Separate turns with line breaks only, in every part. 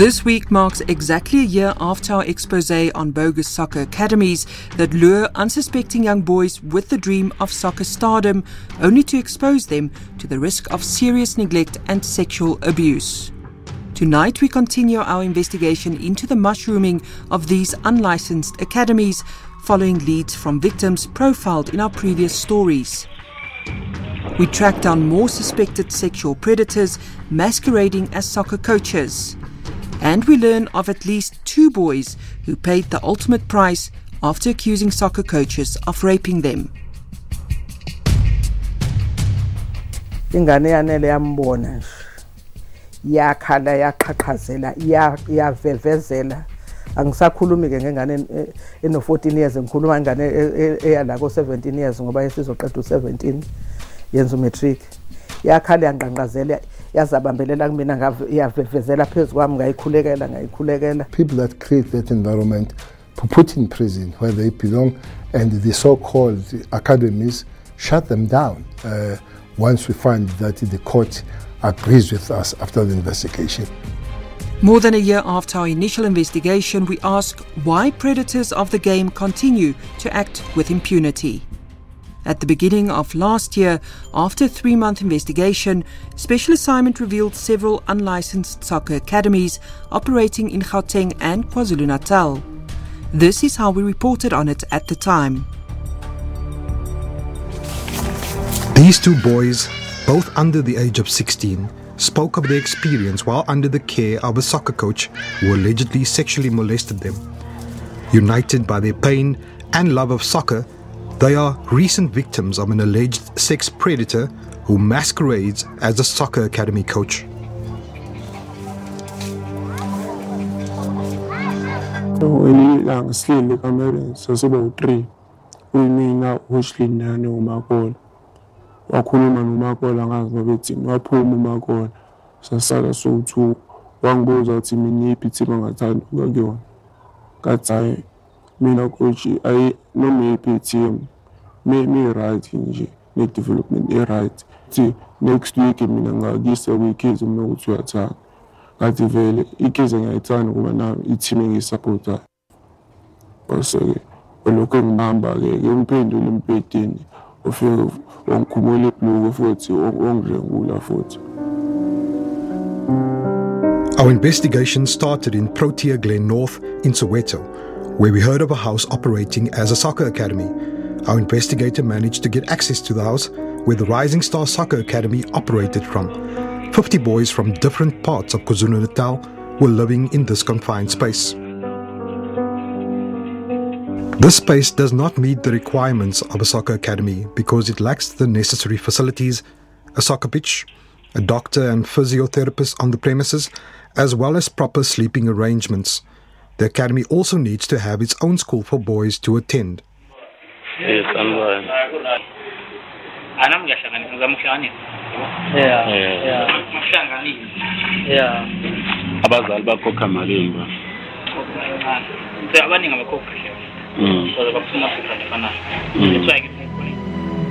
This week marks exactly a year after our exposé on bogus soccer academies that lure unsuspecting young boys with the dream of soccer stardom, only to expose them to the risk of serious neglect and sexual abuse. Tonight we continue our investigation into the mushrooming of these unlicensed academies, following leads from victims profiled in our previous stories. We track down more suspected sexual predators masquerading as soccer coaches. And we learn of at least 2 boys who paid the ultimate price after accusing soccer coaches of raping them.
Ingane yanele yambona nje yakhala yaqhaqhazela yavevezela angisakhulumi ke ngengane eno 14 years ngikhuluma ngane eyala ko 17 years ngoba isizoqeda u17 yenza umatric yakhala yanqanqazela yazabambelela kumina ngavevezela phezukwami ngayikhulekela.
People that create that environment put in prison where they belong, and the so-called academies shut them down once we find that the court agrees with us after the investigation.
More than a year after our initial investigation, we ask why predators of the game continue to act with impunity. At the beginning of last year, after a 3-month investigation, Special Assignment revealed several unlicensed soccer academies operating in Gauteng and KwaZulu-Natal. This is how we reported on it at the time.
These 2 boys, both under the age of 16, spoke of their experience while under the care of a soccer coach who allegedly sexually molested them. United by their pain and love of soccer, they are recent victims of an alleged sex predator who masquerades as a soccer academy coach.
When I sleep, the camera says about 3. We mean now, which lead now, no macol. Wakuluma no macol, and as no betting, no poor macol. So, so too. One goes out in me, pity on a time to go. Got time. Me no coach, I no me pity. Me right in me development right. See, next week I mean this week is no to attack. At the very case I turn over now it's me supporter. Also, looking number game pain to limping of your on cumulative blue of 40 or on 40.
Our investigation started in Protea Glen North in Soweto, where we heard of a house operating as a soccer academy. Our investigator managed to get access to the house where the Rising Star Soccer Academy operated from. 50 boys from different parts of KwaZulu-Natal were living in this confined space. This space does not meet the requirements of a soccer academy because it lacks the necessary facilities, a soccer pitch, a doctor and physiotherapist on the premises, as well as proper sleeping arrangements. The academy also needs to have its own school for boys to attend.
Yes, I'm right.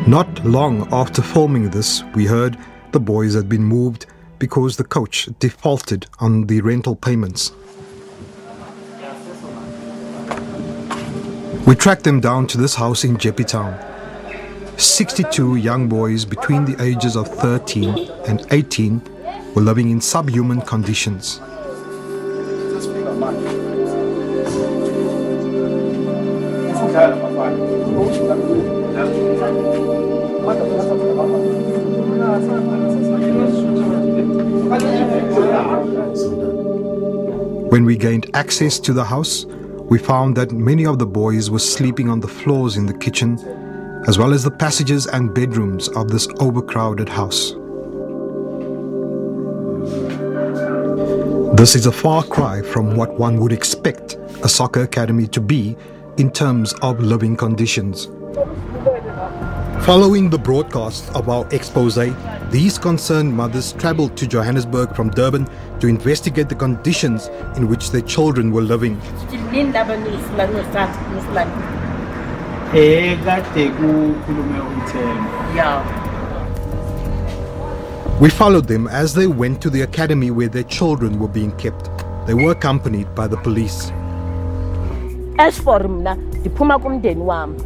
Not long after filming this, we heard the boys had been moved because the coach defaulted on the rental payments. We tracked them down to this house in Jeppe Town. 62 young boys between the ages of 13 and 18 were living in subhuman conditions. When we gained access to the house, we found that many of the boys were sleeping on the floors in the kitchen, as well as the passages and bedrooms of this overcrowded house. This is a far cry from what one would expect a soccer academy to be in terms of living conditions. Following the broadcast of our exposé, these concerned mothers travelled to Johannesburg from Durban to investigate the conditions in which their children were living. We followed them as they went to the academy where their children were being kept. they were accompanied by the police.
As for mna ndiphuma kumndeni wami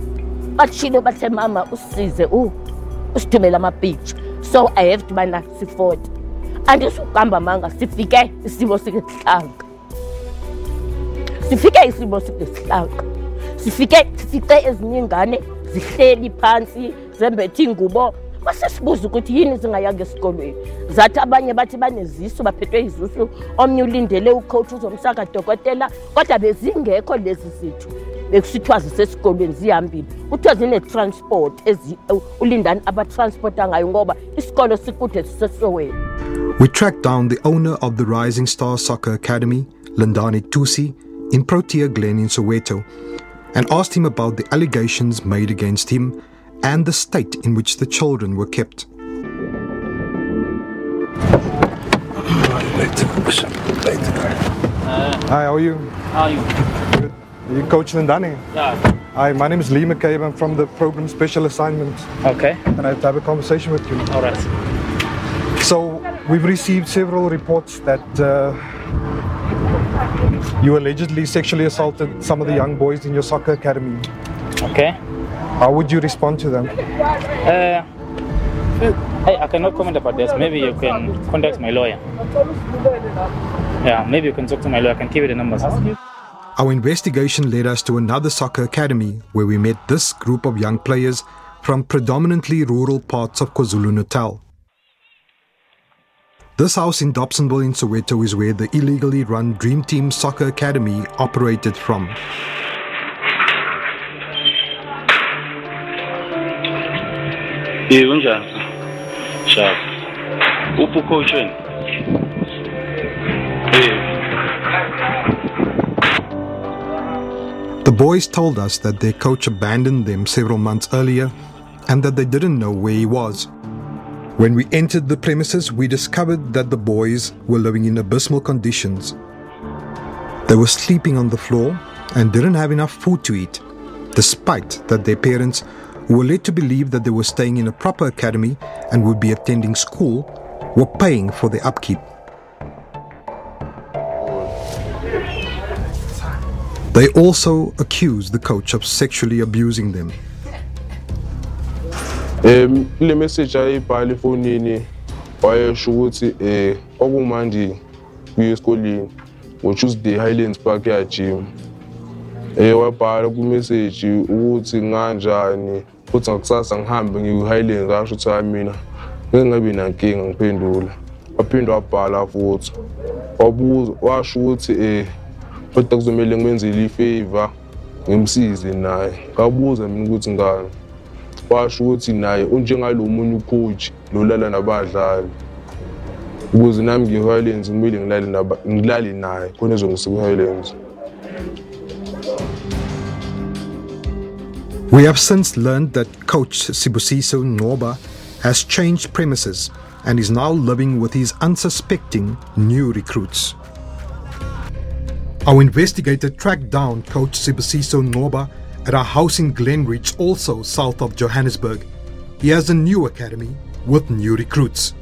batshilo bathe mama usize usidumela ama beach, so I have to bana sifort andisuhamba manga sifike isimo sikehlanka sifike ezinye ingane zihleli phansi zembethe ingubo basesibuza ukuthi yini zingayanga esikolweni zathi abanye bathi banezisu baphethwe izisu omnye ulindele ucoach uzomsaka dokotela kodwa bezingekho lezi zithu bekusithwa zisesikolweni zihambile kuthiwa zine transport ulindani abatransporta ngayo ngoba isikolo sikude sisesowela.
We tracked down the owner of the Rising Star Soccer Academy, Lindani Tusi, in Protea Glen in Soweto, and asked him about the allegations made against him and the state in which the children were kept.
Hi, how are you?
How are you?
Good. Are you Coach Lindani?
Yeah.
Hi, my name is Lee McCabe. I'm from the program Special Assignment.
Okay.
And I have to have a conversation with you.
All right.
So, we've received several reports that you allegedly sexually assaulted some of the young boys in your soccer academy.
Okay.
How would you respond to them?
I cannot comment about this. Maybe you can contact my lawyer. Yeah, maybe you can talk to my lawyer. I can give you the numbers.
Our investigation led us to another soccer academy where we met this group of young players from predominantly rural parts of KwaZulu-Natal. This house in Dobsonville in Soweto is where the illegally run Dream Team Soccer Academy operated from.
Sharp. Upu coaching.
The boys told us that their coach abandoned them several months earlier and that they didn't know where he was. When we entered the premises, we discovered that the boys were living in abysmal conditions. They were sleeping on the floor and didn't have enough food to eat, despite that their parents, who were led to believe that they were staying in a proper academy and would be attending school, were paying for their upkeep. They also accused the coach of sexually abusing them.
Le message ayibhala efonini wayesho ukuthi okumandi kuye esikoleni ngoTuesday Highlands Park ya gym. Wabhala ku message ukuthi nganjani futhi ngakusasa ngihambe ngiye Highlands asho ukuthi mina ngeke ngabe nankinga ngiphendula. Waphinde wabhala futhi wabuza washo ukuthi kodwa kuzomela ngimenzele ifavor ngimsize naye. Ngabuza mina ukuthi ngani washo ukuthi naye unjengalomunye ucoach lolala nabadlali ukuze nami ngiHighlands ngimile ngilale naye khona ezongisiza Highlands.
We have since learned that coach Sibusiso Ngoba has changed premises and is now living with his unsuspecting new recruits. Our investigator tracked down coach Sibusiso Ngoba at a house in Glenridge, also south of Johannesburg. He has a new academy with new recruits.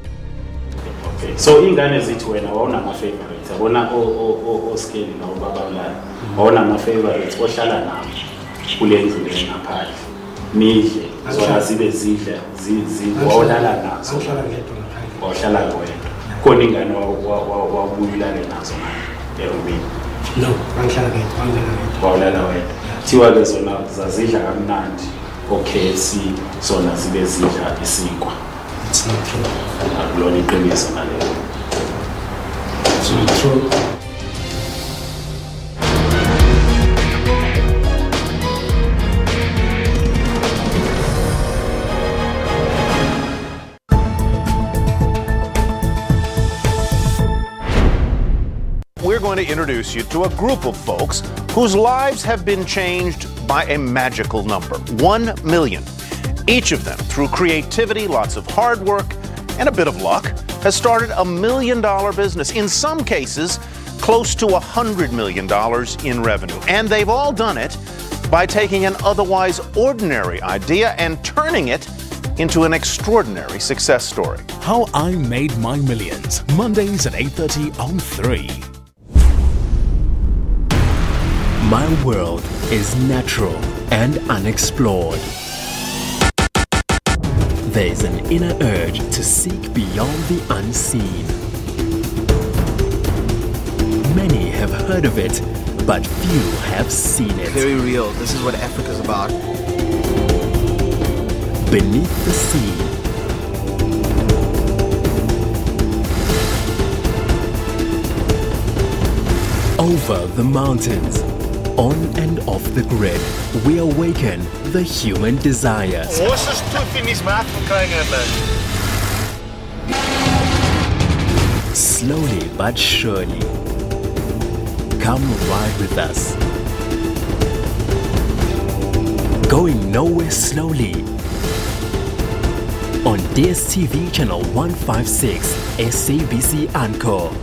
Okay, so ingane zithi wena wawuna ama favorites abona o scale na ubabala wawuna ama favorites ohlala nabo kule ndlu ngaphandle nidle zona zibe zidla wawulala nazo ohlala wena khona ingane wabuyilana nazo eRubini.
No, angihlala
wawulala wena thiwa ke zona zazidla kamnandi KFC zona zibe zidla isinkwa.
It's not true.
Akulona iqiniso nalelo.
It's not true.
We're going to introduce you to a group of folks whose lives have been changed by a magical number, 1 million. Each of them, through creativity, lots of hard work, and a bit of luck, has started a $1 million business, in some cases, close to $100 million in revenue. And they've all done it by taking an otherwise ordinary idea and turning it into an extraordinary success story.
How I Made My Millions, Mondays at 8:30 on 3. My world is natural and unexplored. There's an inner urge to seek beyond the unseen. Many have heard of it, but few have seen it.
Very real. This is what Africa's about.
Beneath the sea. Over the mountains. On and off the grid, we awaken the human desires.
Horses tooth in his mouth for crying out loud.
Slowly but surely. Come ride with us. Going nowhere slowly. On DSTV channel 156, SABC Encore.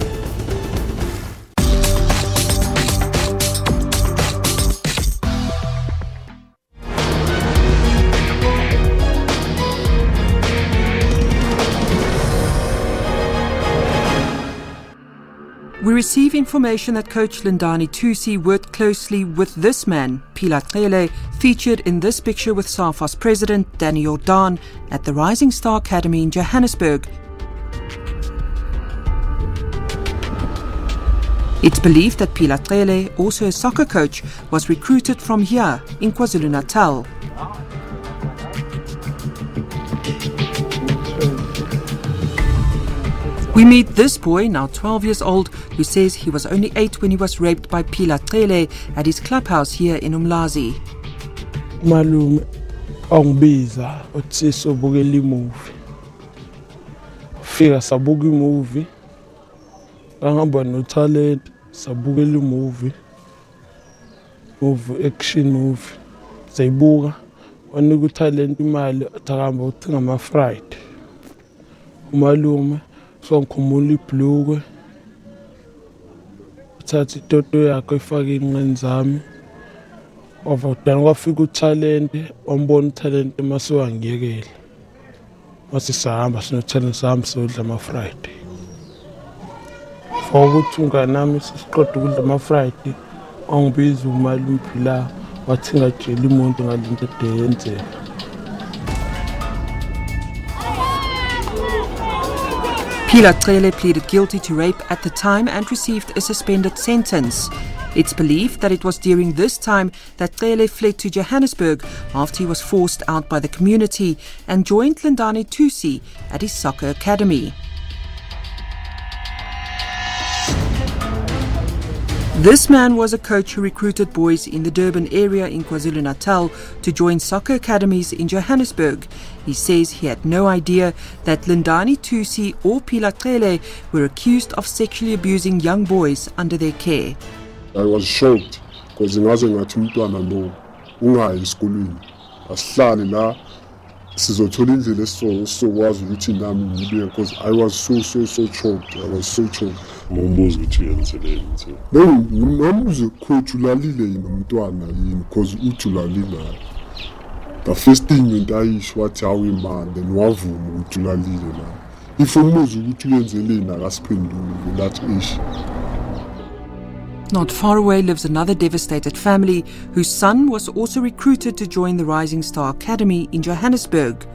We receive information that coach Lindani Tusi worked closely with this man, Bheki Cele, featured in this picture with SAFA's president, Danny Jordan, at the Rising Star Academy in Johannesburg. It's believed that Bheki Cele, also a soccer coach, was recruited from here in KwaZulu-Natal. We meet this boy, now 12 years old, who says he was only 8 when he was raped by Bheki Cele at his clubhouse here in Umlazi.
Malume angibiza uthi sobukela imovie. Fika sabuka imovie. Angihamba no talent sabukela imovie. Action movie. Sayibuka wanika utalent imali athakamba uthenga ama fried. Umalume so ngikhumula ibhlukwe uthatha itoto yakhe ifake inqeni zami ovadana kwafika utalent ombona utalent mase wangiyekela mase sahamba sino talent sami sodla ama friday ukuthi unganami sisiqoda ukudla ama friday angibiza umali umphila wathinga jeli umuntu ngalinto edeyenzela.
Bheki Cele pleaded guilty to rape at the time and received a suspended sentence. It's believed that it was during this time that Cele fled to Johannesburg after he was forced out by the community and joined Lindani Tusi at his soccer academy. This man was a coach who recruited boys in the Durban area in KwaZulu-Natal to join soccer academies in Johannesburg. He says he had no idea that Lindani Tusi or Bheki Cele were accused of sexually abusing young boys under their care.
I was shocked because ngaze ngathi umntwana lo ungayi esikolweni asihlale la sizothola indlela esizokwazi ukuthi nami ngibe because I was so shocked. I was so shocked. Ngombuzo ukuthi yenzeleni nje. Ngombuzo coach ulalile yini umntwana yini because ujulalile. The first thing ngintayisho wathi awu man then wavuma ukuthi ulalile la. If umbuzo ukuthi uyenzeleni akasiphenduli that issue.
Not far away lives another devastated family whose son was also recruited to join the Rising Star Academy in Johannesburg.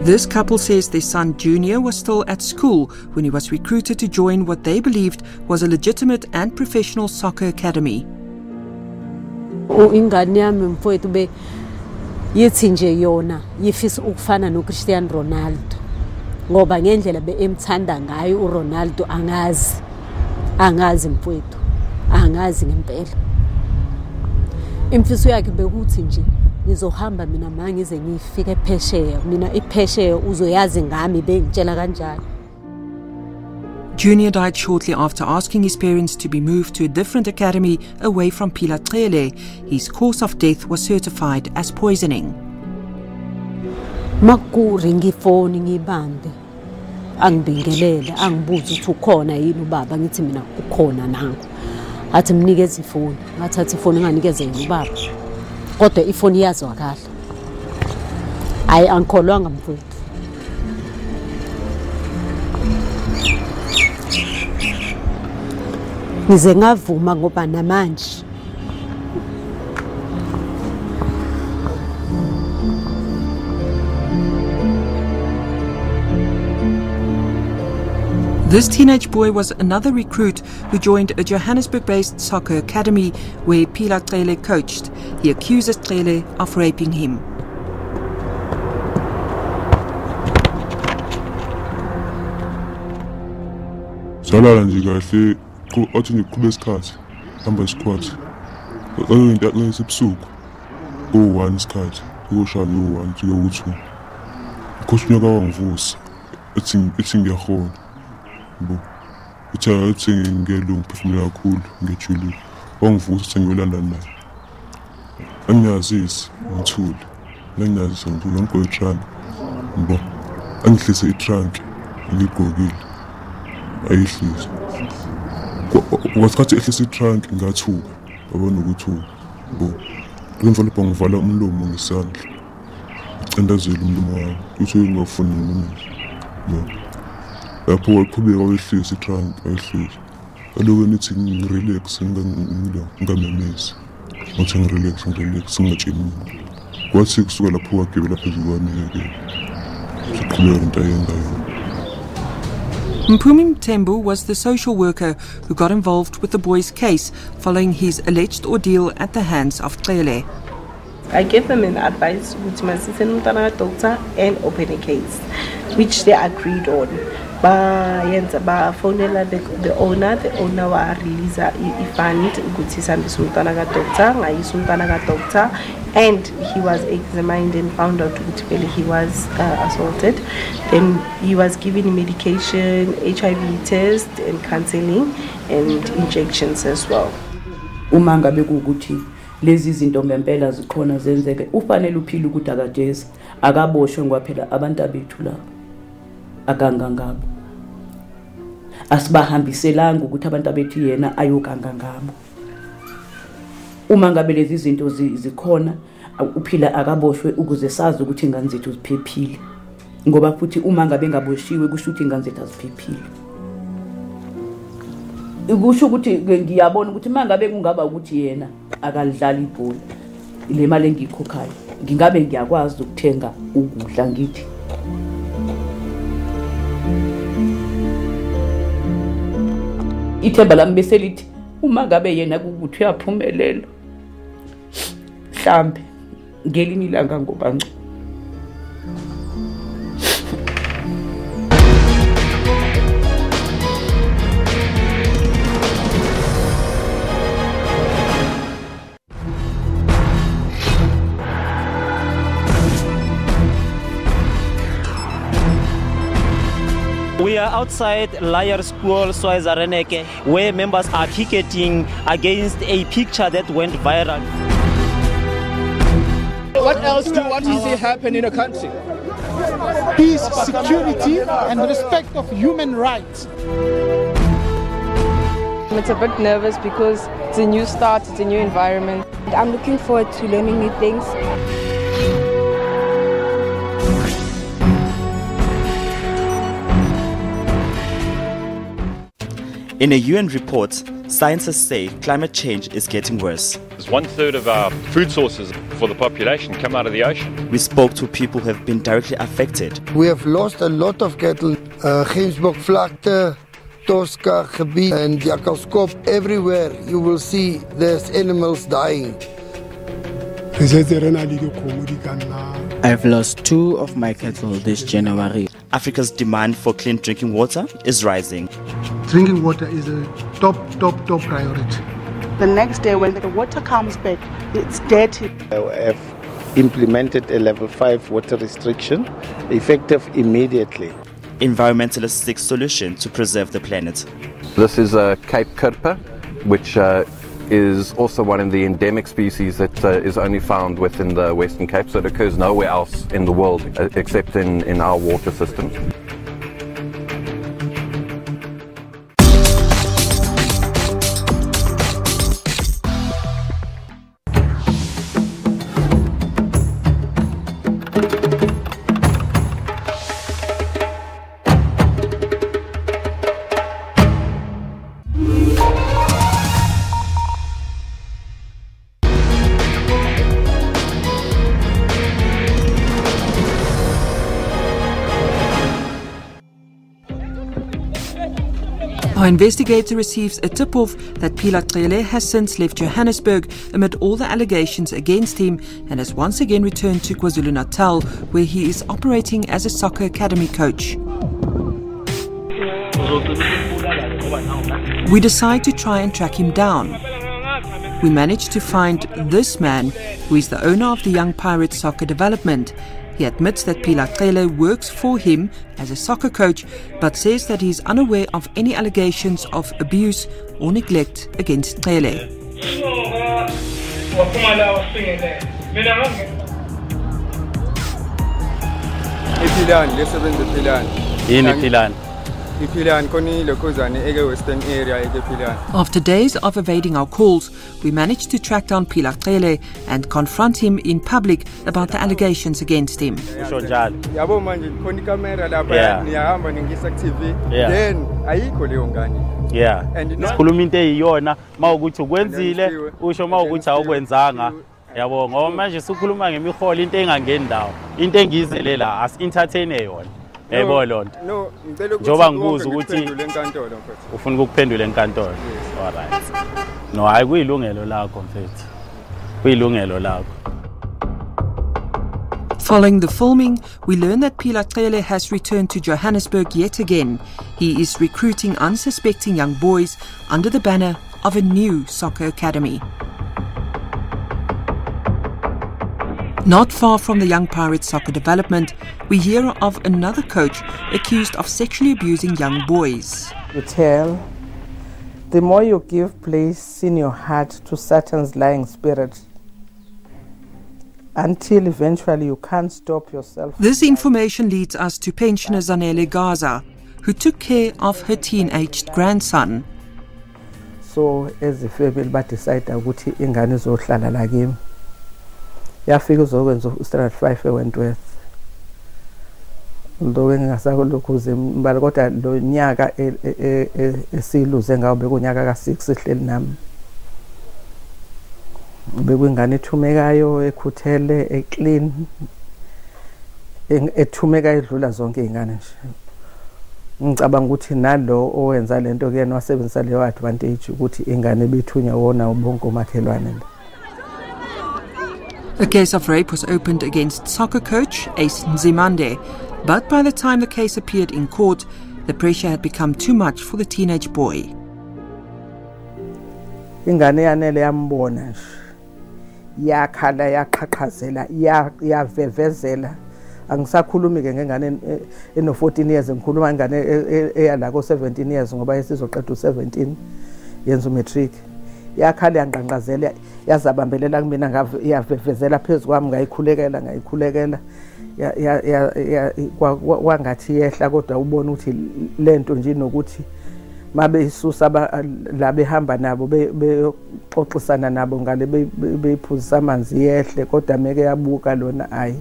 This couple says their son Junior was still at school when he was recruited to join what they believed was a legitimate and professional soccer academy.
Yithi nje yona yifisa ukufana noCristiano Ronaldo ngoba ngendlela beemthanda ngayo uRonaldo angazi mfowethu angazi ngempela imfiso yakhe bekuthi nje nizohamba mina mangize ngifike ephesheya mina iphesheya uzoyazi ngami bengitshela kanjani.
Junior died shortly after asking his parents to be moved to a different academy away from Bheki Cele. His cause of death was certified as poisoning.
Makuringi phone ngibambe angibingelele angibuza ukuthi ukhona yini ubaba ngithi mina ukhona nangu athi mnikeze ifoni ngathatha ifoni nganikeze ubaba kodwa ifoni yazwakala hayi angikholwanga mfowethu. Ngize ngavuma ngoba namanje
This teenage boy was another recruit who joined a Johannesburg-based soccer academy where Bheki Cele coached. He accuses Cele of raping him.
Salala nje kahle athi ngiqhubeka isikhathi hamba squad. Into yasebusuku u1 isikhathi uyoshaya u1 uyoku2. Coach nyaka wangivusa ethi ngiyahona. Bo uthi ngelungu phefumula kakhulu ngejuli wangivusa ukuthi ngiyolanda naye angiyazisi ngithule ngiyazisa ngithule ngigqoke trunk bo angihlise itrunk ngigqokile ayihlise wasikhathi ehlise itrunk ngathuka babona ukuthi bo ngimfuna ngivala umlomo ngesandla ngicindezela umlomo wami uthi ngiyofuna mina bo lapho waqhubeka wayehlisa itrunk ayihlisa aloku nithi ngirelax ngamemezi uthi ngirelax singatshini kwathi kusuka lapho wagibela phezulu kwami-ke siqhubeka into ayengayo.
Mpumi Mthembu was the social worker who got involved with the boy's case following his alleged ordeal at the hands of Cele.
I gave them an advice which my sister doctor and open a case, which they agreed on. Ba phonela the owner wa release ifund ukuthi sambisa umntwana ka doctor ngayisa umntwana ka doctor, and he was examined and found out ukuthi he was assaulted. Then he was given medication, HIV test and counseling and injections as well.
Uma ngabe ukuthi lezi zinto ngempela zikhona zenzeke ufanele uphile ukuthi akajezi akaboshwe ngoba phela abantu abethu la akanga ngabo asibahambiselanga ukuthi abantu abethu yena ayokanga ngabo. Uma ngabe lezi zinto zikhona uphila akaboshwe ukuze sazi ukuthi ingane zethu ziphephile, ngoba futhi uma ngabe ngaboshiwe kusho ukuthi ingane zethu aziphephile. Kusho ukuthi ngiyabona ukuthi mangabe kungaba ukuthi yena akalidlala ibhola le mali engiyikhokhayo ngingabe ngiyakwazi ukuthenga ukudla ngithi. Ithemba lami bese lithi uma ngabe yena ukuthi uyaphumelela mhlambe ngelinye ilanga ngoba ngco.
We are outside Liar School, Swaziareneke, where members are picketing against a picture that went viral.
What else do you want to see happen in a country?
Peace, security, and respect of human rights.
It's a bit nervous because it's a new start, it's a new environment.
I'm looking forward to learning new things.
In a UN report, scientists say climate change is getting worse.
1/3 of our food sources for the population come out of the ocean.
We spoke to people who have been directly affected.
We have lost a lot of cattle. Gemsbokvlakte, Tosca gebied and Jakkalskop, everywhere you will see there's animals dying.
I've lost 2 of my cattle this January.
Africa's demand for clean drinking water is rising.
Drinking water is a top priority.
The next day when the water comes back, it's dirty.
I have implemented a level 5 water restriction, effective immediately.
Environmentalists seek solution to preserve the planet.
This is a Cape Kirpa, which is also one of the endemic species that is only found within the Western Cape, so it occurs nowhere else in the world except in our water systems.
Our investigator receives a tip-off that Bheki Cele has since left Johannesburg amid all the allegations against him and has once again returned to KwaZulu-Natal, where he is operating as a soccer academy coach. We decide to try and track him down. We manage to find this man, who is the owner of the Young Pirates Soccer Development. He admits that Bheki Cele works for him as a soccer coach, but says that he is unaware of any allegations of abuse or neglect against Cele. After days of evading our calls, we managed to track down Bheki Cele and confront him in public about the allegations against him.
Yabo ngoba manje sikhuluma ngemiholo into engangeni ndawo into engiyizelela as entertainer yona yebo lonto njoba ngibuza ukuthi ufuna ukuphendula enkantolo alright no hayi kuyilungelo lakho mfethu kuyilungelo lakho.
Following the filming, we learn that Bheki Cele has returned to Johannesburg yet again. He is recruiting unsuspecting young boys under the banner of a new soccer academy. Not far from the Young Pirates Soccer Development, we hear of another coach accused of sexually abusing young boys.
You tell, the more you give place in your heart to Satan's lying spirit, until eventually you can't stop yourself.
This information leads us to pensioner Zanele Gaza, who took care of her teenaged grandson.
So as a family, but decided ukuthi ingane izohlala la kimi. Yafika uzokwenza uStandard 5 eWentworth. Ndo ngingasakulokhu zimbali kodwa lo nyaka esiluze ngawo bekunyaka ka6 ehleli nami. Bekuyingane ethumekayo ekhuthele eclean ethumeka edlula zonke izingane nje. Ngicabanga ukuthi nalo owenza lento kuyena wasebenzisa leyo advantage ukuthi ingane bethunya wona ubonke umakhelwane.
A case of rape was opened against soccer coach Ace Nzimande, but by the time the case appeared in court, the pressure had become too much for the teenage boy.
Ingane yanele yambona nje. Yakhala yaqhaqhazela yavevezela. Angisakhulumi ke ngengane eno 14 years ngikhuluma ngane eyala ko 17 years ngoba isizoqeda u17 yenza umatric. Yakhala yanqanqazela yazabambelela kumina ngave yavevezela phezukwami ngayikhulekela wangathi yehla kodwa ubona ukuthi lento nje nokuthi mabe isusa la behamba nabo beyoxoxisana nabo ngale beyiphuzisa amanzi yehle kodwa meke yabuka lona ayi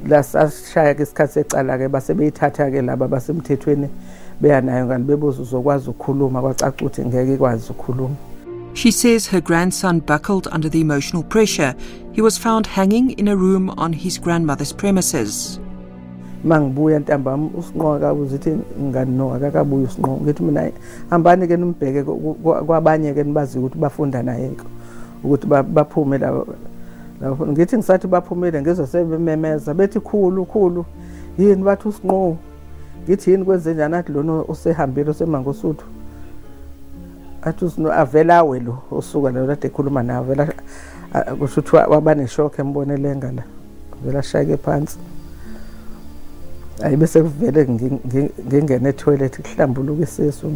lasashaya ke isikhathi secala ke base beyithatha ke laba basemthethweni beyanayo ngale bebuza uzokwazi ukukhuluma kwacaca ukuthi ngeke ikwazi ukukhuluma.
She says her grandson buckled under the emotional pressure. He was found hanging in a room on his grandmother's premises.
Mangibuya ntambama usinqoka uzithi ngani no akakabuya usinqoka ngithi mina hambani ke nimbheke kwabanye ke nibazi ukuthi bafunda naye ukuthi baphume la ngithi ngisathi baphumele ngizosebememeza bethi khulu yini bathi usinqo ngithi yini kwenze njani athi lona usehambile usemangosuthu athi usino avela welo osuka la kade ekhuluma nawe vela kusho ukuthi wabane shock embonele ngala vela shayeke phansi ayibese kuvele ngingene etoilet kuhlambuluka isisu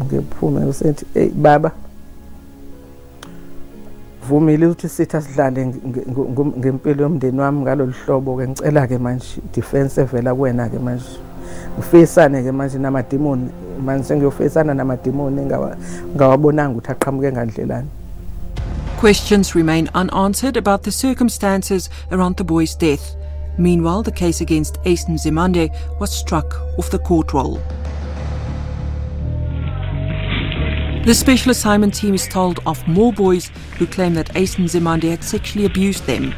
ngiphume usethi hey baba vumile ukuthi sithi asidlale ngempilo yomndeni wami ngalolu hlobo ke ngicela ke manje defense evela kuwena ke manje ufisane ke manje namademoni manje sengiyofisana namademoni ngawabonanga ukuthi aqhamuke ngandlelani.
Questions remain unanswered about the circumstances around the boy's death. Meanwhile, the case against Ace Nzimande was struck off the court roll. The special assignment team is told of more boys who claim that Ace Nzimande had sexually abused them.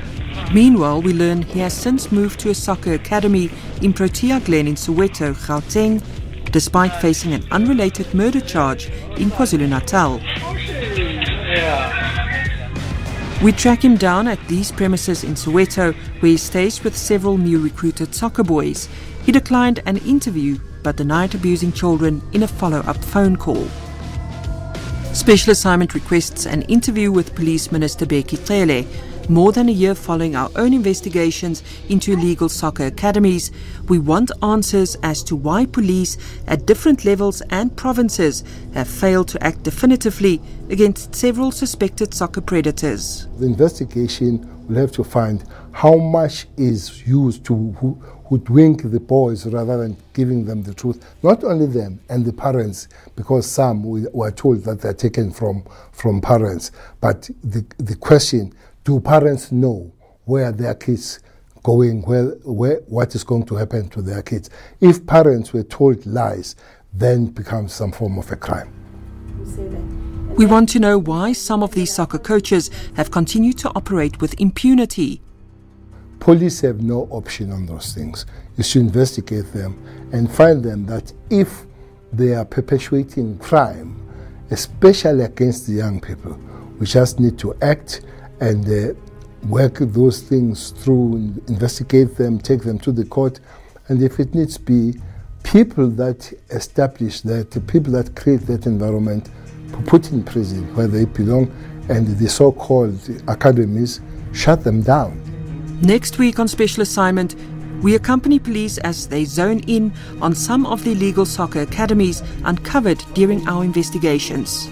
Meanwhile, we learn he has since moved to a soccer academy in Protea Glen in Soweto, Gauteng, despite facing an unrelated murder charge in KwaZulu-Natal. We track him down at these premises in Soweto, where he stays with several new recruited soccer boys. He declined an interview but denied abusing children in a follow-up phone call. Special Assignment requests an interview with Police Minister Bheki Cele. More than a year following our own investigations into illegal soccer academies, we want answers as to why police at different levels and provinces have failed to act definitively against several suspected soccer predators.
The investigation will have to find how much is used to hoodwink the boys rather than giving them the truth. Not only them and the parents, because some were told that they're taken from parents, but the question, do parents know where their kids going, what is going to happen to their kids? If parents were told lies, then it becomes some form of a crime.
We want to know why some of these soccer coaches have continued to operate with impunity.
Police have no option on those things. You should investigate them and find them that if they are perpetuating crime, especially against the young people, we just need to act and work those things through, investigate them, take them to the court, and if it needs to be, people that establish that, the people that create that environment, put in prison where they belong, and the so-called academies, shut them down.
Next week on Special Assignment, we accompany police as they zone in on some of the illegal soccer academies uncovered during our investigations.